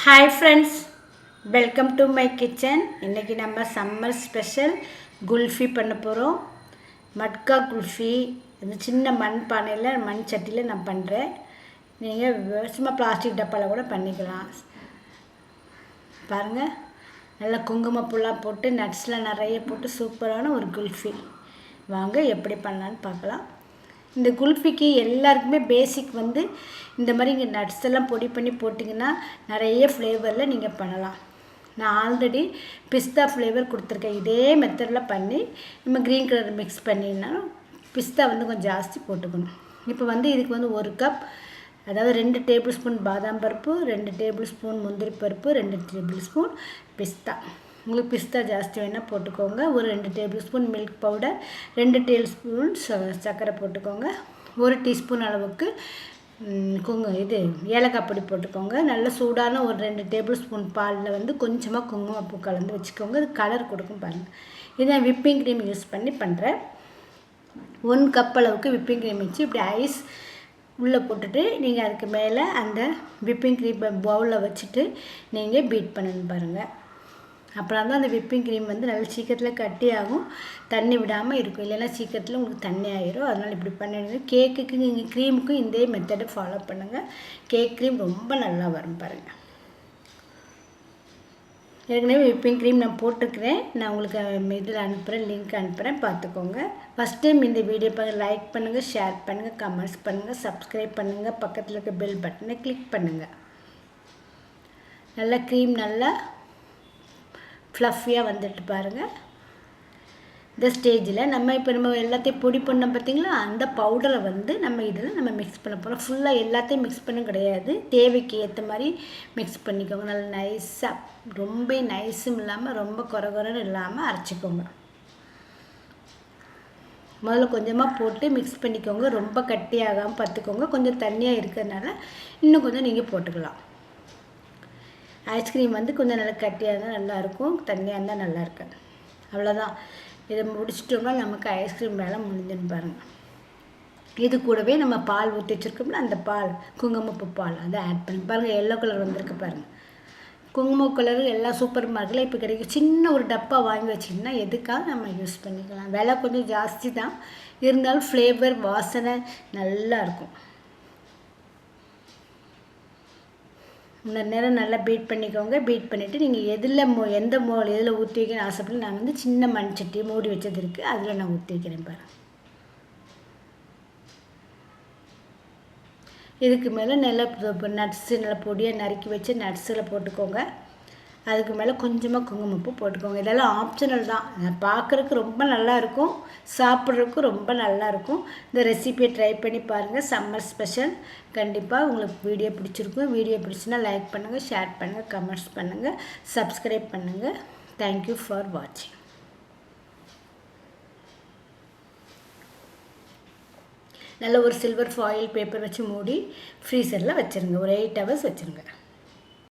Hi friends, welcome to my kitchen. இன்றைக்கி நம்ம summer special kulfi பண்ண போகிறோம். மட்கா குல்ஃபி. இந்த சின்ன மண் பானையில் மண் சட்டியில் நான் பண்ணுறேன். நீங்கள் சும்மா பிளாஸ்டிக் டப்பாவில் கூட பண்ணிக்கலாம். பாருங்கள், நல்லா குங்குமப்பூலாம் போட்டு நட்ஸ்லாம் நிறைய போட்டு சூப்பரான ஒரு குல்ஃபி. வாங்க எப்படி பண்ணலான்னு பார்க்கலாம். இந்த குல்ஃபிக்கு எல்லாருக்குமே பேசிக் இந்த மாதிரி இங்கே நட்ஸ் எல்லாம் பொடி பண்ணி போட்டிங்கன்னா நிறைய ஃப்ளேவரில் நீங்கள் பண்ணலாம். நான் ஆல்ரெடி பிஸ்தா ஃப்ளேவர் கொடுத்துருக்கேன். இதே மெத்தடில் பண்ணி நம்ம க்ரீன் கலர் மிக்ஸ் பண்ணினா பிஸ்தா கொஞ்சம் ஜாஸ்தி போட்டுக்கணும். இப்போ இதுக்கு 1 கப், அதாவது 2 டேபிள் ஸ்பூன் பாதாம் பருப்பு, 2 டேபிள் ஸ்பூன் முந்திரி பருப்பு, 2 டேபிள் ஸ்பூன் பிஸ்தா. உங்களுக்கு பிஸ்தா ஜாஸ்தி வேணால் போட்டுக்கோங்க. ஒரு 2 table spoon milk powder, 2 table spoon சர்க்கரை போட்டுக்கோங்க. 1 டீஸ்பூன் அளவுக்கு ஏலக்காய் பொடி போட்டுக்கோங்க. நல்ல சூடான ஒரு 2 டேபிள் ஸ்பூன் பாலில் கொஞ்சமாக குங்குமப்பூ கலந்து வச்சுக்கோங்க. அது கலர் கொடுக்கும் பாருங்கள். இதை நான் விப்பிங் க்ரீம் யூஸ் பண்ணி பண்ணுறேன். 1 கப் அளவுக்கு விப்பிங் க்ரீம் வச்சு இப்படி ஐஸ் உள்ளே போட்டுட்டு நீங்கள் அதுக்கு மேலே அந்த விப்பிங் க்ரீம் பவுலில் வச்சுட்டு நீங்கள் பீட் பண்ணணும் பாருங்கள். அப்புறம் தான் அந்த விப்பிங் க்ரீம் நல்ல சீக்கிரத்தில் கட்டி ஆகும், தண்ணி விடாமல் இருக்கும். இல்லைன்னா சீக்கிரத்தில் உங்களுக்கு தண்ணி ஆகிரும். அதனால் இப்படி பண்ணிடுங்க. கேக்குக்கு நீங்கள் க்ரீமுக்கும் இதே மெத்தடை ஃபாலோ பண்ணுங்கள். கேக் க்ரீம் ரொம்ப நல்லா வரும் பாருங்கள். ஏற்கனவே விப்பிங் க்ரீம் நான் போட்டுக்கிறேன். நான் உங்களுக்கு இதில் அனுப்புகிறேன், லிங்க் அனுப்புகிறேன், பார்த்துக்கோங்க. ஃபஸ்ட் டைம் இந்த வீடியோ லைக் பண்ணுங்கள், ஷேர் பண்ணுங்கள், கமெண்ட்ஸ் பண்ணுங்கள், சப்ஸ்கிரைப் பண்ணுங்கள், பக்கத்தில் இருக்க பெல் பட்டனை கிளிக் பண்ணுங்கள். நல்லா க்ரீம் நல்லா ஃப்ளஃபியாக வந்துட்டு பாருங்கள். இந்த ஸ்டேஜில் நம்ம எல்லாத்தையும் பொடி பண்ணோம் பார்த்திங்களா, அந்த பவுடரை நம்ம இதில் மிக்ஸ் பண்ண போகிறோம். ஃபுல்லாக எல்லாத்தையும் மிக்ஸ் பண்ண கிடையாது, தேவைக்கு ஏற்ற மாதிரி மிக்ஸ் பண்ணிக்கோங்க. நல்லா நைஸாக, ரொம்ப நைஸும் இல்லாமல் ரொம்ப குறன்னு இல்லாமல் அரைச்சிக்கோங்க. முதல்ல கொஞ்சமாக போட்டு மிக்ஸ் பண்ணிக்கோங்க. ரொம்ப கட்டியாகாமல் பார்த்துக்கோங்க. கொஞ்சம் தண்ணியாக இருக்கிறதுனால இன்னும் கொஞ்சம் நீங்கள் போட்டுக்கலாம். ஐஸ்கிரீம் கொஞ்சம் நல்லா கட்டியாக இருந்தால் நல்லாயிருக்கும், தண்ணியாக இருந்தால் நல்லா இருக்காது. அவ்வளோதான். இதை முடிச்சிட்டோம்னா நமக்கு ஐஸ்கிரீம் வேலை முடிஞ்சுன்னு பாருங்கள். இது கூடவே நம்ம பால் ஊற்றி வச்சுருக்கோம்ல, அந்த பால் குங்குமப்பூ பால் அதை ஆட் பண்ணி பாருங்கள். எல்லோ கலர் வந்திருக்கு பாருங்கள். குங்குமம் கலர் எல்லா சூப்பர் மார்க்கெட்டில் இப்போ கிடைக்கும். சின்ன ஒரு டப்பா வாங்கி வச்சிங்கன்னா எதுக்காக நம்ம யூஸ் பண்ணிக்கலாம். விலை கொஞ்சம் ஜாஸ்தி தான், இருந்தாலும் ஃப்ளேவர் வாசனை நல்லாயிருக்கும். இந்த நேரம் நல்லா பீட் பண்ணிக்கோங்க. பீட் பண்ணிவிட்டு நீங்கள் எந்த இதில் ஊற்றி வைக்கணும்னு ஆசைப்பட்டு நான் சின்ன மண் சட்டி மூடி வச்சது இருக்குது, அதில் நான் ஊற்றி வைக்கிறேன் பாருங்கள். இதுக்கு மேலே நல்லா நட்ஸு நல்லா பொடியாக நறுக்கி வச்சு நட்ஸில் போட்டுக்கோங்க. அதுக்கு மேலே கொஞ்சமாக குங்குமப்பூ போட்டுக்கோங்க. இதெல்லாம் ஆப்ஷனல் தான். பார்க்குறதுக்கு ரொம்ப நல்லாயிருக்கும், சாப்பிட்றதுக்கும் ரொம்ப நல்லாயிருக்கும். இந்த ரெசிபியை ட்ரை பண்ணி பாருங்கள். Summer special. கண்டிப்பாக உங்களுக்கு வீடியோ பிடிச்சிருக்கும். வீடியோ பிடிச்சின்னா லைக் பண்ணுங்கள், ஷேர் பண்ணுங்கள், கமெண்ட்ஸ் பண்ணுங்கள், சப்ஸ்கிரைப் பண்ணுங்கள். தேங்க்யூ ஃபார் வாட்சிங். நல்ல ஒரு சில்வர் ஃபாயில் பேப்பர் வச்சு மூடி ஃப்ரீசரில் வச்சுருங்க. ஒரு 8 hours வச்சுருங்க.